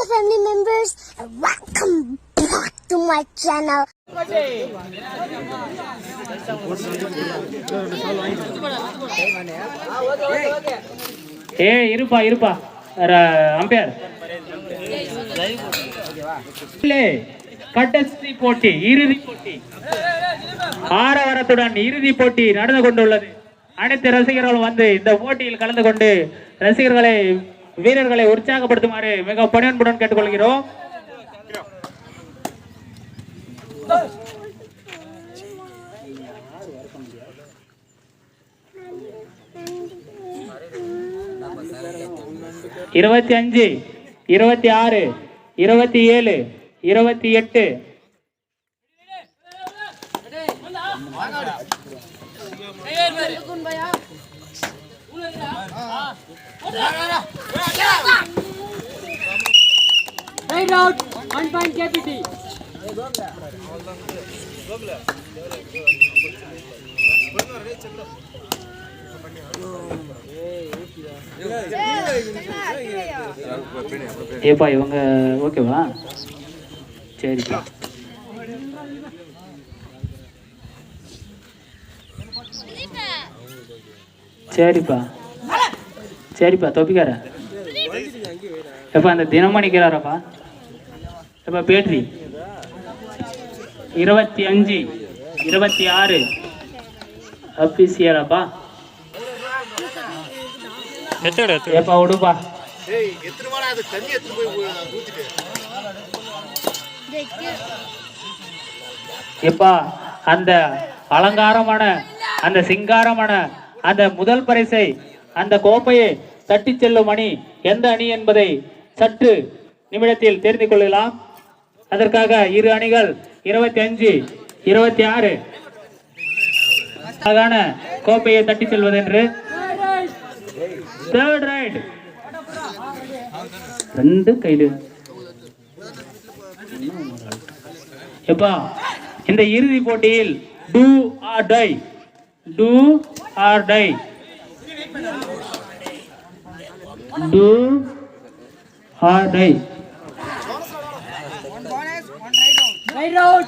family members, and welcome back to my channel. இருப்பா umpire கடைசி போட்டி, இறுதி போட்டி, ஆரவாரத்துடன் இறுதி போட்டி நடந்து கொண்டுள்ளது. அனைத்து ரசிகர்களும் வந்து இந்த போட்டியில் கலந்து கொண்டு வீரர்களை உற்சாகப்படுத்துமாறு மிக பணிவன்புடன் கேட்டுக்கொள்கிறோம். இருபத்தி 25, 26, 27, 28 Right out, 1 point KPT. ஏப்பா இவங்க ஓகேவா? சரிப்பா. சரிப்பா தொப்பிக்கார எப்ப அந்த தினமணிக்கிறாரப்பா எப்ப பேட்ரி 25, 26 அபிஷியலாப்பா எப்பா விடுப்பா. எப்பா அந்த அலங்காரமான அந்த சிங்காரமான அந்த முதல் பரிசை அந்த கோப்பையை தட்டி செல்லும் அணி எந்த அணி என்பதை சற்று நிமிடத்தில் தெரிந்து கொள்ளலாம். அதற்காக இரு அணிகள் 25, 26 அழகான கோப்பையை தட்டி செல்வதென்று தேர்ட் ரைட் 2 கைடு. எப்பா இந்த இறுதி போட்டியில் do or die do or die, do or die. Right out.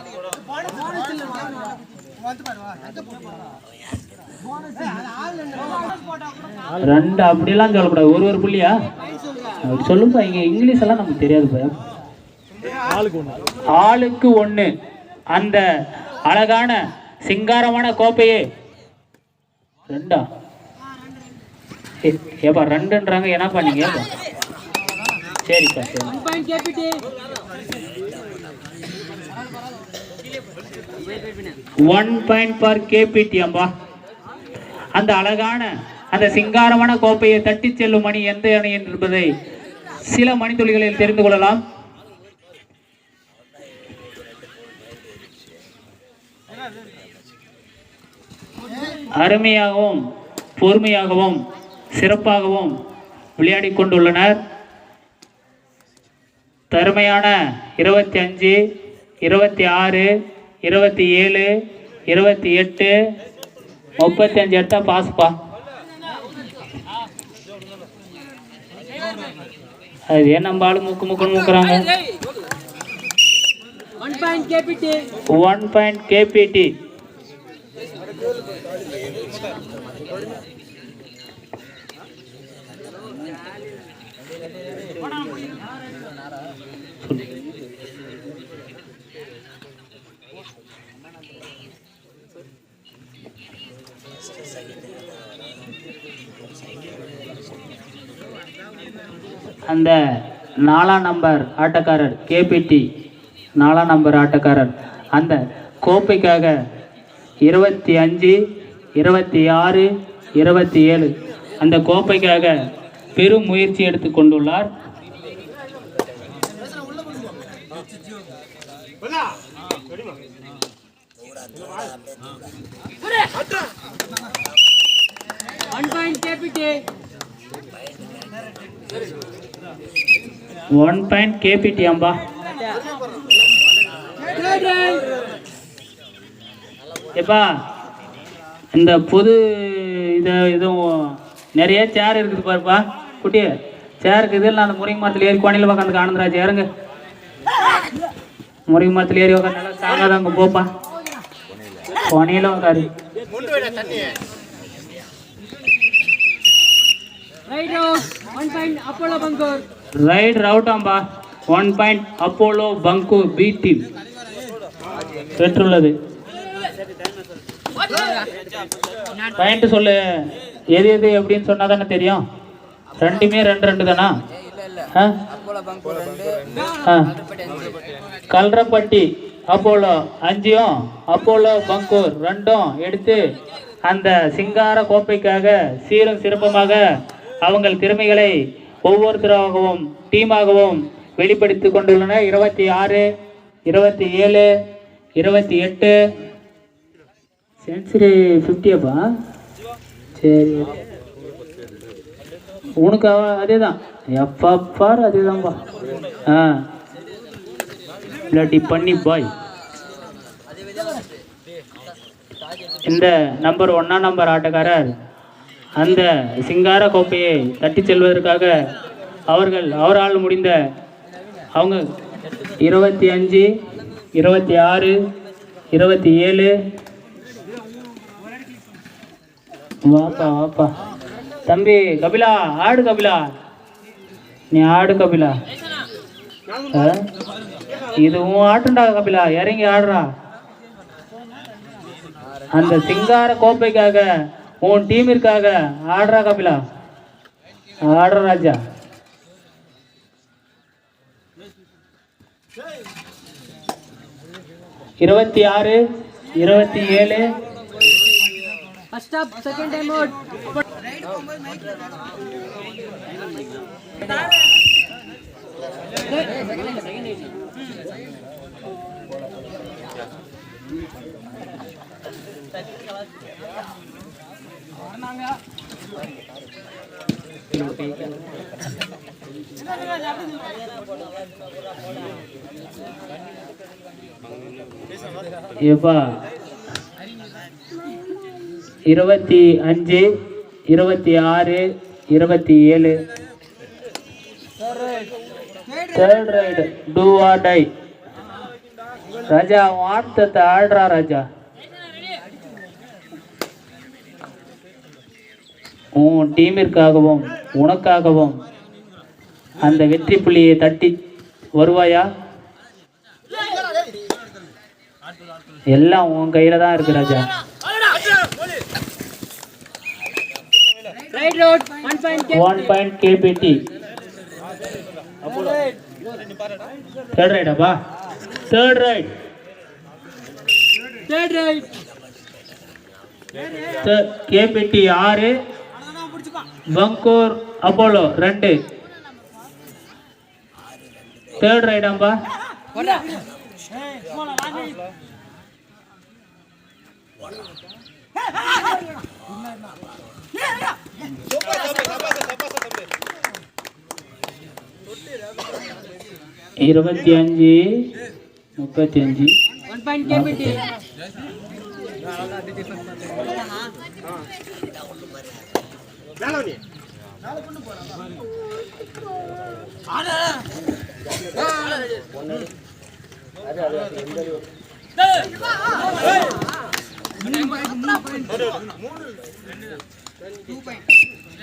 ரெண்டு அப்படிலாம் சொல்லக்கூடாது, ஒரு புள்ளியா சொல்லுப்பா. இங்க இங்கிலீஷ் எல்லாம் நமக்கு தெரியாது. ஆளுக்கு ஒண்ணு அந்த அழகான சிங்காரமான கோப்பையே 2 ஏப்பா 2ன்றாங்க என்னப்பா நீங்க? சரிப்பா சரி. 1 point for KPT அம்பா. அந்த அழகான அந்த சிங்காரமான கோப்பையை தட்டி செல்லும் அணி எந்த அணி என்பதை சில மணித்துளிகளில் தெரிந்து கொள்ளலாம். அருமையாகவும் பொறுமையாகவும் சிறப்பாகவும் விளையாடி கொண்டுள்ளனர். தருமையான 25, 26, 27, 28, 35 எடுத்தா பாஸ்பா. அது ஏன் நம்ம ஆளு முக்குன்னு முக்குறாங்க. 1 point KPT. அந்த 4ஆம் நம்பர் ஆட்டக்காரர் KPT 4ஆம் நம்பர் ஆட்டக்காரர் அந்த கோப்பைக்காக 25, 26, 27 அந்த கோப்பைக்காக பெரும் முயற்சி எடுத்துக் கொண்டுள்ளார். One point KPT Amba. எப்பா இந்த புது இதுவும் நிறைய சேர் இருக்குது பாருப்பா குட்டி. சேருக்கு இதில் நான் அந்த முருங்கை மரத்தில் ஏறி கோணியில் உட்காந்து ஆனந்தராஜ் இறங்க. முருங்கை மரத்தில் ஏறி உட்காந்து நல்லா சாங்காதான் அங்கே போப்பா. கோணியில் உட்காரு. Right out. 1 point Apollo Bankur. Right ரவுட்டாம்பா. 1 point Apollo Bankur B team பெற்றுள்ளது. பாயிண்ட் சொல்லு. எது எது எப்படின்னு சொன்னா தானே தெரியும். ரெண்டுமே 2-2 தானா? கல்றப்பட்டி அப்போலோ 5ம் அப்போலோ பங்கூர் 2ம் எடுத்து அந்த சிங்கார கோப்பைக்காக சீரும் சிறப்புமாக அவங்கள் திறமைகளை ஒவ்வொருத்தராகவும் டீமாகவும் வெளிப்படுத்தி கொண்டுள்ளனர். 26, 27, 28 சென்ச்சுரி 50அப்பா. சரி உனக்கு அதே தான் எப்பாரு அதே தான்ப்பா. இல்லாட்டி பண்ணி பாய். இந்த நம்பர் 1ஆம் நம்பர் ஆட்டக்காரர் அந்த சிங்கார கோப்பையை தட்டி செல்வதற்காக அவரால் முடிந்த அவங்க 25, 26, 27 வாப்பா தம்பி கபிலா ஆடு. கபிலா நீ ஆடு. கபிலா இதுவும் ஆட்டுண்டா. கபிலா இறங்கி ஆடுறா. அந்த சிங்கார கோப்பைக்காக உன் டீமிற்காக ஆடுறா. கபிலா ஆடுற ராஜா. இருபத்தி 27 First up, second time out. ஏப்பா 25, 26, 27 third raid do or die. Raja வார்த்தை ஆடுறா. ராஜா உன் டீமிற்காகவும் உனக்காகவும் அந்த வெற்றி புள்ளியை தட்டி வருவாயா? எல்லாம் உன் கையில தான் இருக்கு ராஜா. Right road. 1 point KPT. 1 point KPT. Third right அப்பா. Third right. KPT 6, Bankur Apollo 2. Third right அம்பா. இருபத்தி 35 1 point KPT.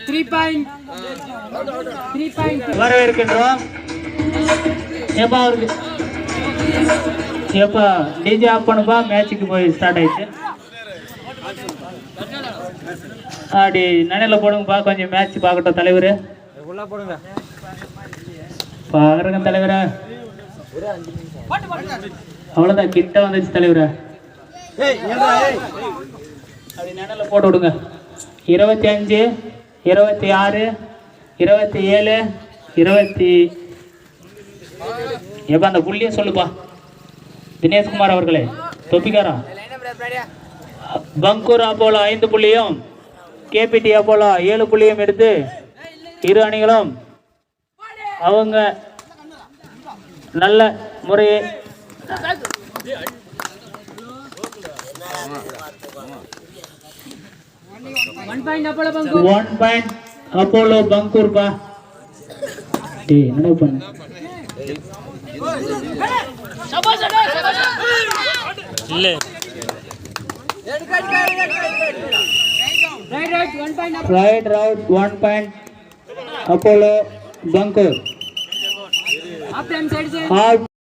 Three point. வரவேற்கின்றோம். ஏப்பா அவருக்கு ஏப்பா டிஜே ஆஃப் பண்ணுப்பா. மேட்சுக்கு போய் ஸ்டார்ட் ஆயிடுச்சு. அப்படி நனையில் போடுங்கப்பா. கொஞ்சம் மேட்ச் பார்க்கட்டும் தலைவர். பாருங்க தலைவரா. அவ்வளோதான் கிட்ட வந்துச்சு தலைவரா. அப்படி நனையில் போட்டு விடுங்க. 25, 26, 27, 20 ஏப்பா அந்த புள்ளியே சொல்லுப்பா. தினேஷ்குமார் அவர்களே தொப்பிக்காரா. பங்கூர் அப்போலோ 5 புள்ளியும் KPT அப்போலோ 7 புள்ளியும் எடுத்து இரு அணிகளும் அவங்க நல்ல முறையை 1 point Apollo Bankur. 1 point Apollo Bangur பா. டேய் என்னடா பண்ண Right, 1 point. right route 1 point Apollo Bankur Half time, side. half